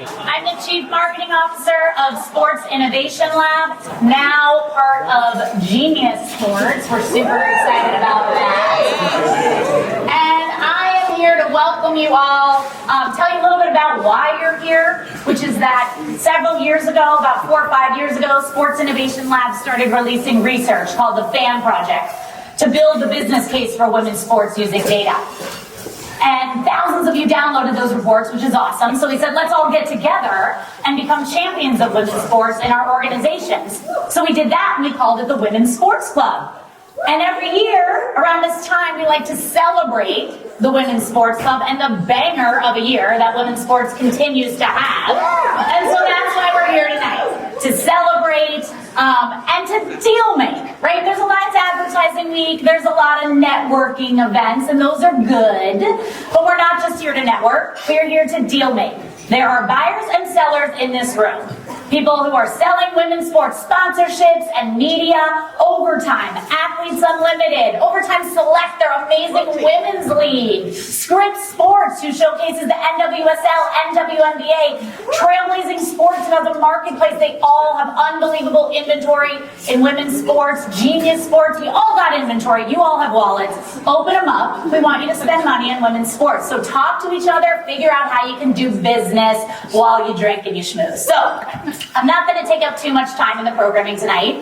I'm the Chief Marketing Officer of Sports Innovation Lab, now part of Genius Sports. We're super excited about that. And I am here to welcome you all, tell you a little bit about why you're here, which is that several years ago, about 4 or 5 years ago, Sports Innovation Lab started releasing research called the FAN Project to build the business case for women's sports using data. And thousands of you downloaded those reports, which is awesome. So we said, let's all get together and become champions of women's sports in our organizations. So we did that, and we called it the Women's Sports Club. And every year, around this time, we like to celebrate the Women's Sports Club and the banger of a year that women's sports continues to have. And so that's why we're here tonight, to celebrate and to deal make, right? There's a lot of advertising week, there's a lot of networking events, and those are good. But we're not just here to network, we're here to deal make. There are buyers and sellers in this room. People who are selling women's sports sponsorships and media, Overtime, Athletes Unlimited, Overtime Select, their amazing women's league, Script Sports, who showcases the NWSL, NWNBA, Trailblazing Sports, and as a marketplace, they all have unbelievable inventory in women's sports, Genius Sports, we all got inventory, you all have wallets, open them up, we want you to spend money in women's sports. So talk to each other, figure out how you can do business while you drink and you schmooze. So, I'm not going to take up too much time in the programming tonight.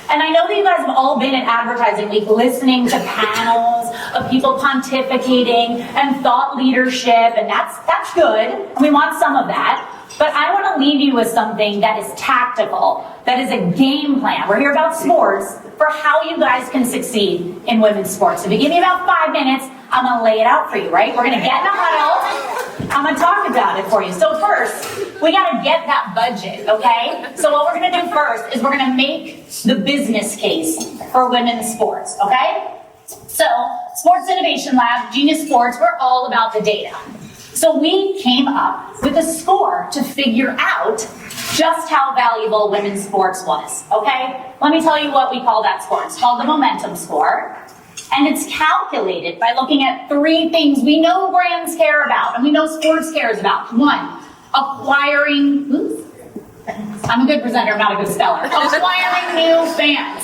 And I know that you guys have all been at Advertising Week listening to panels of people pontificating and thought leadership, and that's good. And we want some of that. But I want to leave you with something that is tactical, that is a game plan. We're here about sports for how you guys can succeed in women's sports. If you give me about 5 minutes, I'm going to lay it out for you, right? We're going to get in a huddle. I'm going to talk about it for you. So first, we got to get that budget, okay? So what we're going to do first is we're going to make the business case for women's sports, okay? So Sports Innovation Lab, Genius Sports, we're all about the data. So we came up with a score to figure out just how valuable women's sports was, okay? Let me tell you what we call that score. It's called the momentum score. And it's calculated by looking at 3 things we know brands care about and we know sports cares about. 1, acquiring, I'm a good presenter, I'm not a good speller. Acquiring new fans.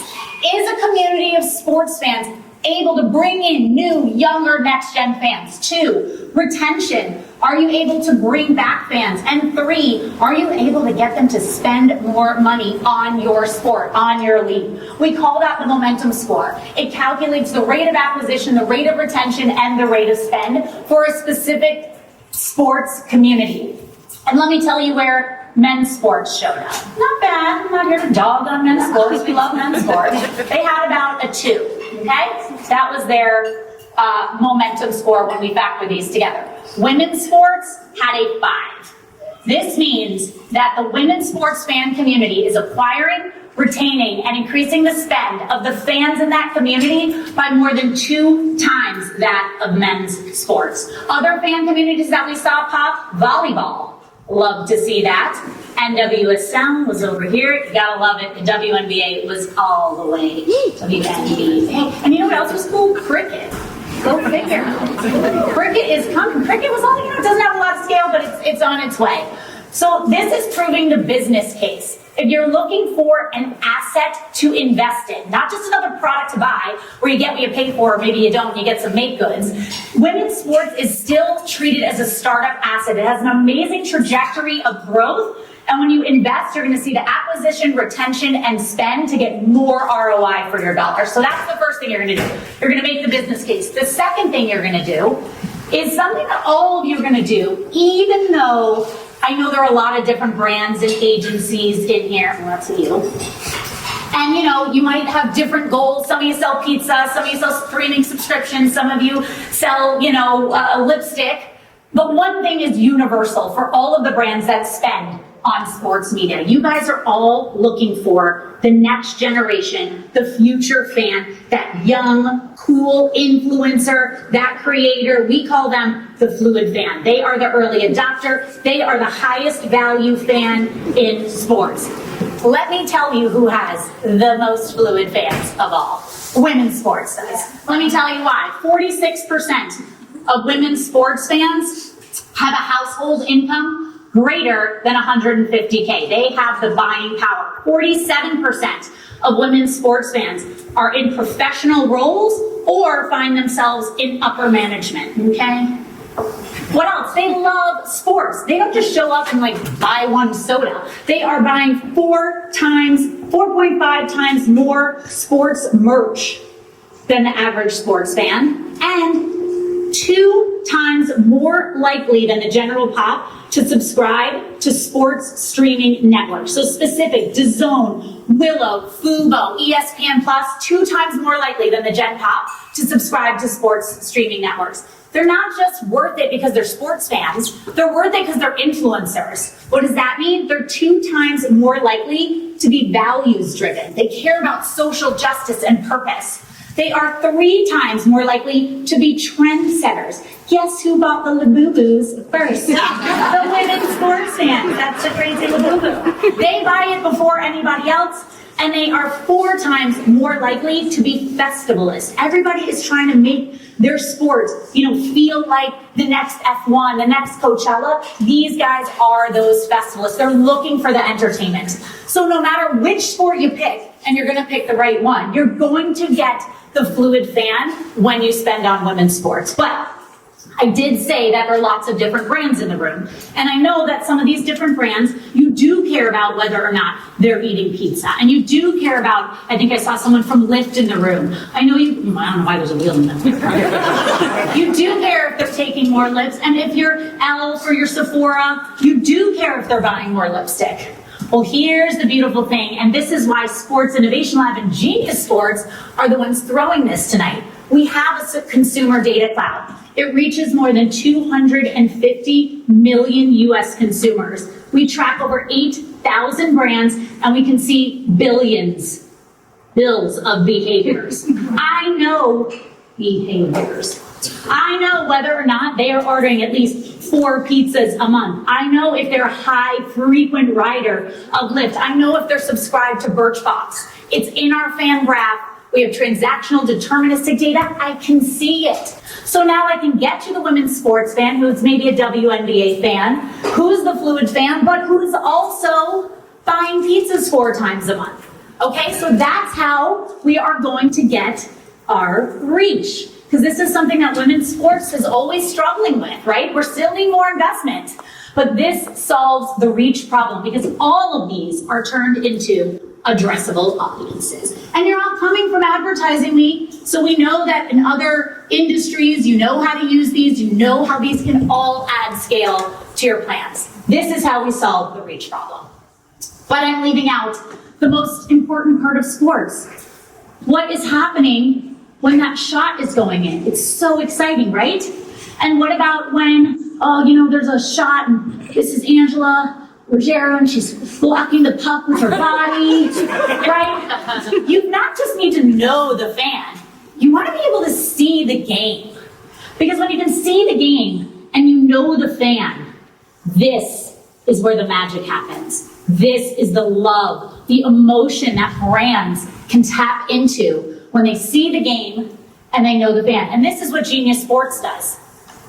Is a community of sports fans able to bring in new, younger, next-gen fans? 2, retention. Are you able to bring back fans? And 3, are you able to get them to spend more money on your sport, on your league? We call that the momentum score. It calculates the rate of acquisition, the rate of retention, and the rate of spend for a specific sports community. And let me tell you where men's sports showed up. Not bad, I'm not here to dog on men's sports, we love men's sports. They had about a 2, okay? That was their momentum score when we factor these together. Women's sports had a 5. This means that the women's sports fan community is acquiring, retaining, and increasing the spend of the fans in that community by more than 2 times that of men's sports. Other fan communities that we saw pop, volleyball. Love to see that. NWSL was over here. You gotta love it. The WNBA was all the way. WNBA. And you know what else was cool? Cricket. Go figure. Cricket is coming. Cricket was all, it doesn't have a lot of scale, but it's on its way. So this is proving the business case. If you're looking for an asset to invest in, not just another product to buy where you get what you pay for, or maybe you don't, you get some make goods, women's sports is still treated as a startup asset. It has an amazing trajectory of growth. And when you invest, you're going to see the acquisition, retention, and spend to get more ROI for your dollar. So that's the first thing you're going to do. You're going to make the business case. The second thing you're going to do is something that all of you are going to do, even though I know there are a lot of different brands and agencies in here. Well, that's you. And you might have different goals. Some of you sell pizza, some of you sell streaming subscriptions, some of you sell, lipstick. But one thing is universal for all of the brands that spend on sports media. You guys are all looking for the next generation, the future fan, that young, cool influencer, that creator. We call them the fluid fan. They are the early adopter. They are the highest value fan in sports. Let me tell you who has the most fluid fans of all. Women's sports does. Let me tell you why. 46% of women's sports fans have a household income greater than 150K. They have the buying power. 47% of women's sports fans are in professional roles or find themselves in upper management, okay? What else? They love sports. They don't just show up and buy one soda. They are buying 4.5 times more sports merch than the average sports fan, and 2 times more likely than the general pop to subscribe to sports streaming networks. So specific, DAZN, Willow, Fubo, ESPN Plus, 2 times more likely than the gen pop to subscribe to sports streaming networks. They're not just worth it because they're sports fans, they're worth it because they're influencers. What does that mean? They're 2 times more likely to be values driven. They care about social justice and purpose. They are 3 times more likely to be trendsetters. Guess who bought the Labubu's first? The women's sports fans. That's the crazy Labubu. They buy it before anybody else, and they are 4 times more likely to be festivalists. Everybody is trying to make their sport, feel like the next F1, the next Coachella. These guys are those festivalists. They're looking for the entertainment. So no matter which sport you pick, and you're gonna pick the right one, you're going to get the fluid fan when you spend on women's sports. But I did say that there are lots of different brands in the room. And I know that some of these different brands, you do care about whether or not they're eating pizza. And you do care about, I think I saw someone from Lyft in the room. I don't know why there's a wheel in them. You do care if they're taking more lips. And if you're Elf or your Sephora, you do care if they're buying more lipstick. Well, here's the beautiful thing, and this is why Sports Innovation Lab and Genius Sports are the ones throwing this tonight. We have a consumer data cloud. It reaches more than 250 million US consumers. We track over 8,000 brands, and we can see bills of behaviors. I know behaviors. I know whether or not they are ordering at least 4 pizzas a month. I know if they're a high frequent rider of Lyft. I know if they're subscribed to Birchbox. It's in our fan graph. We have transactional deterministic data. I can see it. So now I can get to the women's sports fan who's maybe a WNBA fan, who's the fluid fan, but who's also buying pizzas 4 times a month. Okay, so that's how we are going to get our reach. Because this is something that women's sports is always struggling with, right? We're still needing more investment. But this solves the reach problem because all of these are turned into addressable audiences. And you're all coming from Advertising Week, so we know that in other industries, you know how to use these, you know how these can all add scale to your plans. This is how we solve the reach problem. But I'm leaving out the most important part of sports. What is happening when that shot is going in? It's so exciting, right? And what about when, there's a shot and this is Angela Ruggiero and she's blocking the puck with her body, right? You not just need to know the fan, you want to be able to see the game. Because when you can see the game and you know the fan, this is where the magic happens. This is the love, the emotion that brands can tap into when they see the game and they know the fan. And this is what Genius Sports does.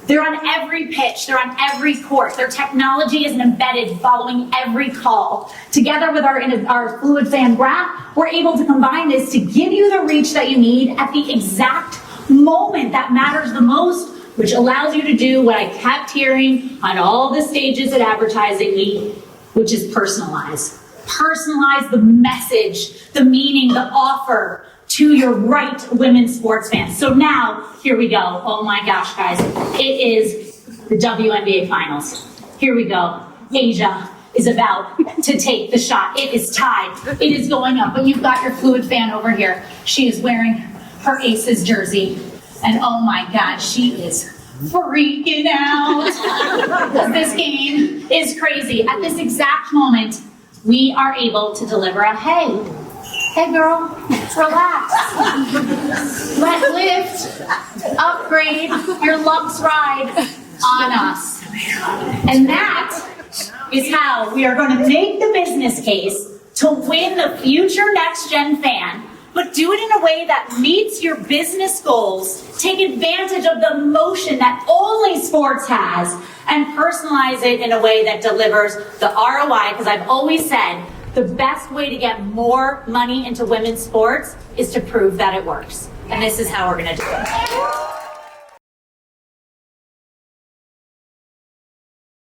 They're on every pitch, they're on every court. Their technology is embedded following every call. Together with our Fluid Fan graph, we're able to combine this to give you the reach that you need at the exact moment that matters the most, which allows you to do what I kept hearing on all the stages at Advertising Week, which is personalize. Personalize the message, the meaning, the offer, to your right women's sports fans. So now, here we go. Oh my gosh, guys. It is the WNBA Finals. Here we go. Asia is about to take the shot. It is tied. It is going up. But you've got your fluid fan over here. She is wearing her Aces jersey. And oh my God, she is freaking out. This game is crazy. At this exact moment, we are able to deliver a hey girl, relax. Let Lyft upgrade your Lux ride on us. And that is how we are going to make the business case to win the future next gen fan but do it in a way that meets your business goals, take advantage of the motion that only sports has, and personalize it in a way that delivers the ROI, because I've always said the best way to get more money into women's sports is to prove that it works. And this is how we're going to do it.